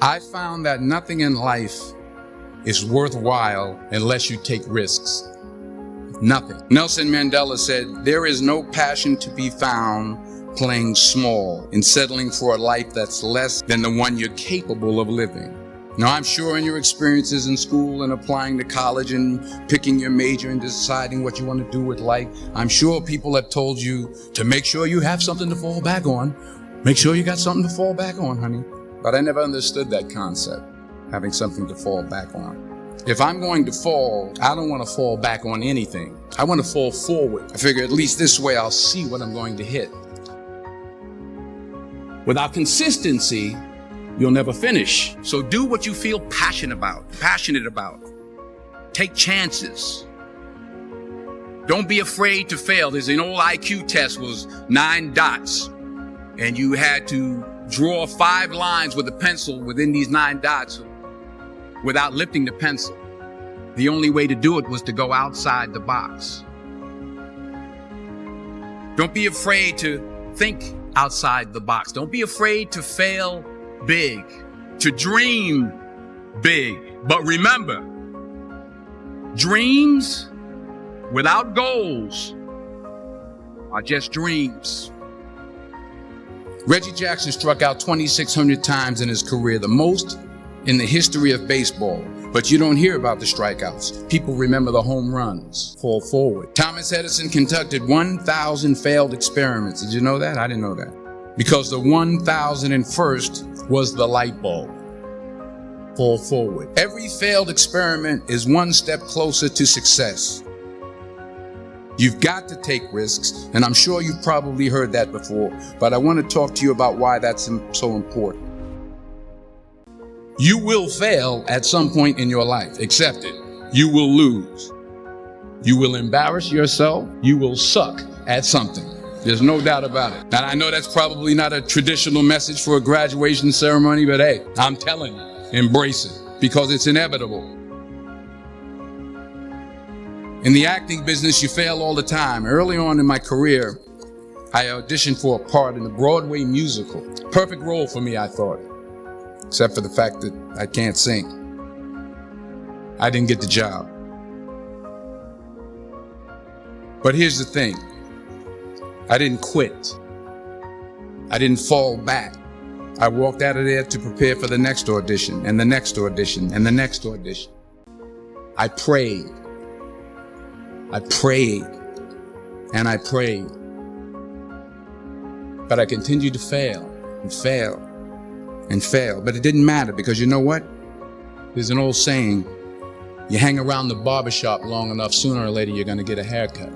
I found that nothing in life is worthwhile unless you take risks. Nothing. Nelson Mandela said, "There is no passion to be found playing small and settling for a life that's less than the one you're capable of living." Now, I'm sure in your experiences in school and applying to college and picking your major and deciding what you want to do with life, I'm sure people have told you to make sure you have something to fall back on. Make sure you got something to fall back on, honey. But I never understood that concept, having something to fall back on. If I'm going to fall, I don't want to fall back on anything. I want to fall forward. I figure at least this way I'll see what I'm going to hit. Without consistency, you'll never finish. So do what you feel passionate about. Take chances. Don't be afraid to fail. There's an old IQ test, was 9 dots, and you had to draw 5 lines with a pencil within these 9 dots without lifting the pencil. The only way to do it was to go outside the box. Don't be afraid to think outside the box. Don't be afraid to fail big, to dream big. But remember, dreams without goals are just dreams. Reggie Jackson struck out 2,600 times in his career, the most in the history of baseball. But you don't hear about the strikeouts. People remember the home runs, fall forward. Thomas Edison conducted 1,000 failed experiments. Did you know that? I didn't know that. Because the 1,001st was the light bulb. Fall forward. Every failed experiment is one step closer to success. You've got to take risks, and I'm sure you've probably heard that before, but I want to talk to you about why that's so important. You will fail at some point in your life. Accept it. You will lose. You will embarrass yourself. You will suck at something. There's no doubt about it. And I know that's probably not a traditional message for a graduation ceremony, but hey, I'm telling you, embrace it because it's inevitable. In the acting business, you fail all the time. Early on in my career, I auditioned for a part in a Broadway musical. Perfect role for me, I thought, except for the fact that I can't sing. I didn't get the job. But here's the thing. I didn't quit. I didn't fall back. I walked out of there to prepare for the next audition and the next audition and the next audition. I prayed. I prayed and I prayed. But I continued to fail and fail and fail. But it didn't matter because you know what? There's an old saying, you hang around the barbershop long enough, sooner or later you're going to get a haircut.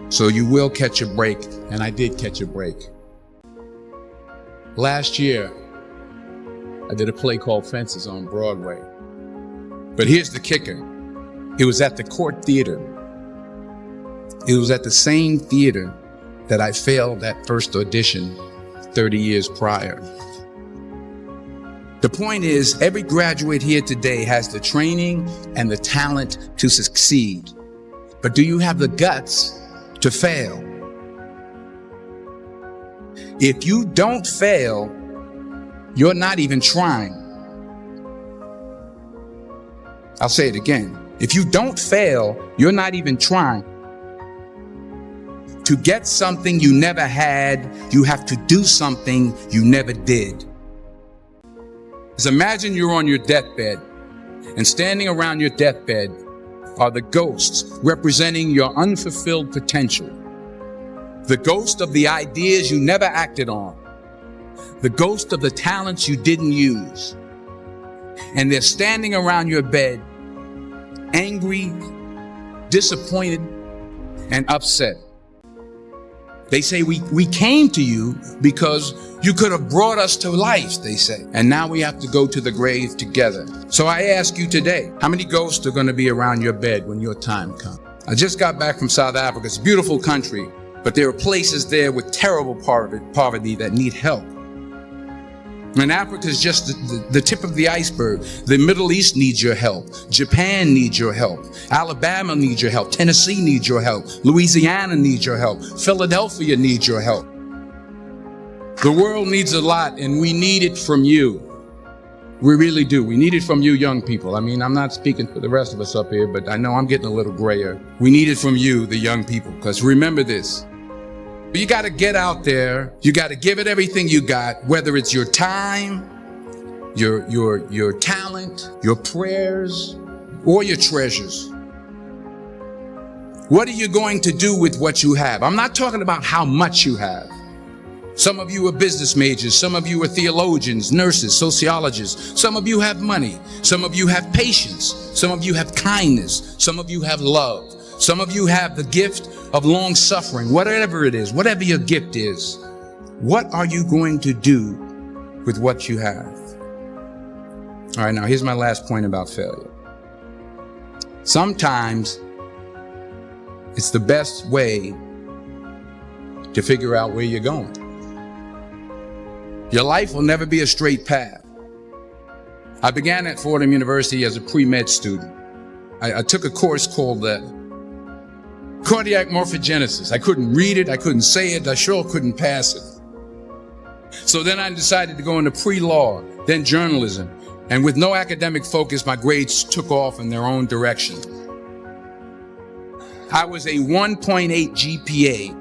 So you will catch a break, and I did catch a break. Last year, I did a play called Fences on Broadway. But here's the kicker. It was at the Court Theater. It was at the same theater that I failed that first audition 30 years prior. The point is, every graduate here today has the training and the talent to succeed. But do you have the guts to fail? If you don't fail, you're not even trying. I'll say it again. If you don't fail, you're not even trying. To get something you never had, you have to do something you never did. Just imagine you're on your deathbed, and standing around your deathbed are the ghosts representing your unfulfilled potential. The ghost of the ideas you never acted on. The ghost of the talents you didn't use. And they're standing around your bed, angry, disappointed, and upset. They say, we came to you because you could have brought us to life, they say. And now we have to go to the grave together. So I ask you today, how many ghosts are going to be around your bed when your time comes? I just got back from South Africa. It's a beautiful country, but there are places there with terrible poverty that need help. And Africa is just the tip of the iceberg. The Middle East needs your help. Japan needs your help. Alabama needs your help. Tennessee needs your help. Louisiana needs your help. Philadelphia needs your help. The world needs a lot, and we need it from you. We really do. We need it from you young people. I mean, I'm not speaking for the rest of us up here, but I know I'm getting a little grayer. We need it from you, the young people, because remember this. You got to get out there. You got to give it everything you got, whether it's your time, your talent, your prayers, or your treasures. What are you going to do with what you have? I'm not talking about how much you have. Some of you are business majors. Some of you are theologians, nurses, sociologists. Some of you have money. Some of you have patience. Some of you have kindness. Some of you have love. Some of you have the gift of long suffering. Whatever it is, whatever your gift is, what are you going to do with what you have? All right, now here's my last point about failure. Sometimes it's the best way to figure out where you're going. Your life will never be a straight path. I began at Fordham University as a pre-med student. I took a course called cardiac morphogenesis. I couldn't read it, I couldn't say it, I sure couldn't pass it. So then I decided to go into pre-law, then journalism. And with no academic focus, my grades took off in their own direction. I was a 1.8 GPA.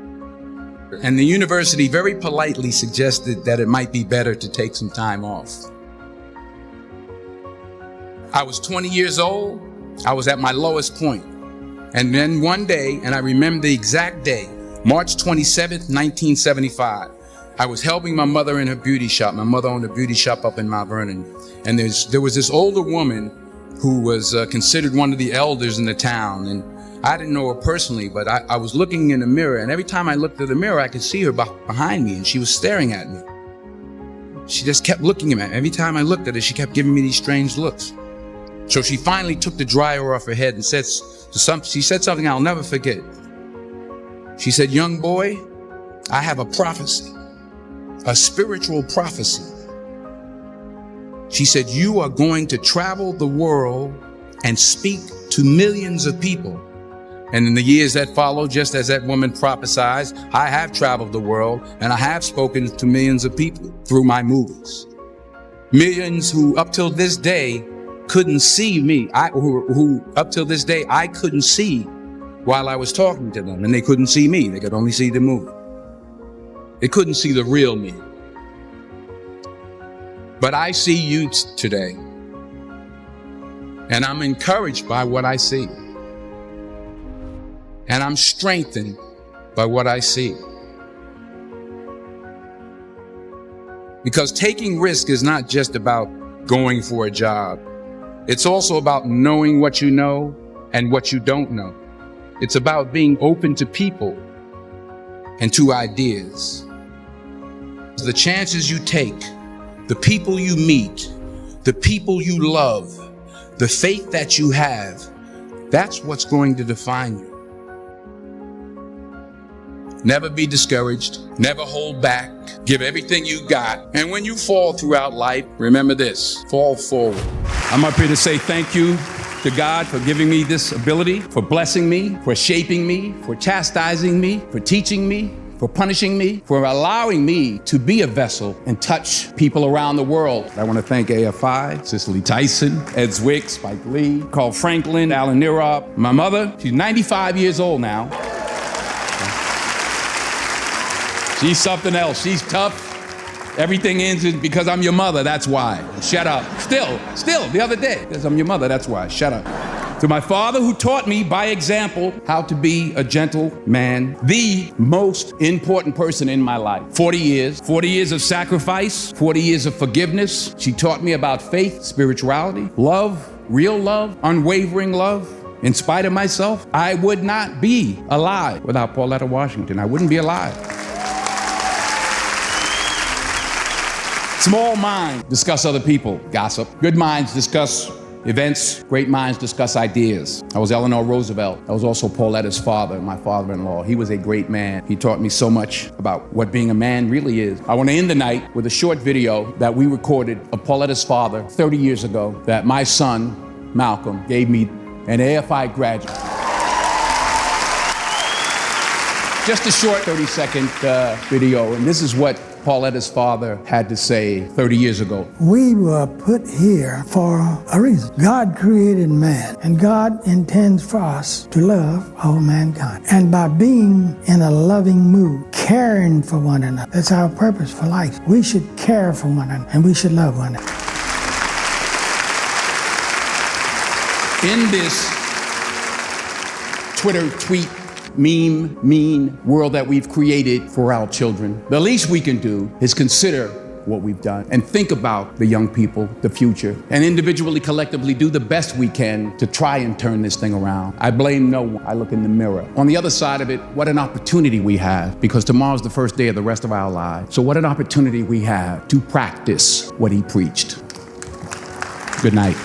And the university very politely suggested that it might be better to take some time off. I was 20 years old. I was at my lowest point. And then one day, and I remember the exact day, March 27th, 1975, I was helping my mother in her beauty shop. My mother owned a beauty shop up in Mount Vernon. And there was this older woman who was considered one of the elders in the town. And I didn't know her personally, but I was looking in the mirror, and every time I looked at the mirror, I could see her behind me, and she was staring at me. She just kept looking at me. Every time I looked at her, she kept giving me these strange looks. So she finally took the dryer off her head and she said something I'll never forget. She said, "Young boy, I have a prophecy, a spiritual prophecy." She said, "You are going to travel the world and speak to millions of people." And in the years that followed, just as that woman prophesied, I have traveled the world and I have spoken to millions of people through my movies. Millions who up till this day couldn't see me, who up till this day I couldn't see while I was talking to them, and they couldn't see me. They could only see the movie. They couldn't see the real me. But I see you today, and I'm encouraged by what I see. And I'm strengthened by what I see. Because taking risk is not just about going for a job. It's also about knowing what you know and what you don't know. It's about being open to people and to ideas. The chances you take, the people you meet, the people you love, the faith that you have, that's what's going to define you. Never be discouraged. Never hold back. Give everything you got. And when you fall throughout life, remember this: fall forward. I'm up here to say thank you to God for giving me this ability, for blessing me, for shaping me, for chastising me, for teaching me, for punishing me, for allowing me to be a vessel and touch people around the world. I want to thank AFI, Cicely Tyson, Ed Zwick, Spike Lee, Carl Franklin, Alan Nirop, my mother. She's 95 years old now. She's something else. She's tough. Everything ends because I'm your mother, that's why. Shut up. Still, the other day, because I'm your mother, that's why. Shut up. To my father, who taught me by example how to be a gentle man, the most important person in my life. 40 years of sacrifice, 40 years of forgiveness. She taught me about faith, spirituality, love, real love, unwavering love. In spite of myself, I would not be alive without Pauletta Washington. I wouldn't be alive. Small minds discuss other people, gossip. Good minds discuss events. Great minds discuss ideas. I was Eleanor Roosevelt. I was also Pauletta's father, my father-in-law. He was a great man. He taught me so much about what being a man really is. I want to end the night with a short video that we recorded of Pauletta's father 30 years ago that my son, Malcolm, gave me, an AFI graduate. Just a short 30-second video, and this is what Pauletta's father had to say 30 years ago. We were put here for a reason. God created man, and God intends for us to love all mankind. And by being in a loving mood, caring for one another, that's our purpose for life. We should care for one another, and we should love one another. In this Twitter tweet meme, mean world that we've created for our children, the least we can do is consider what we've done and think about the young people, the future, and individually, collectively do the best we can to try and turn this thing around. I blame no one. I look in the mirror. On the other side of it, what an opportunity we have, because tomorrow's the first day of the rest of our lives. So what an opportunity we have to practice what he preached. Good night.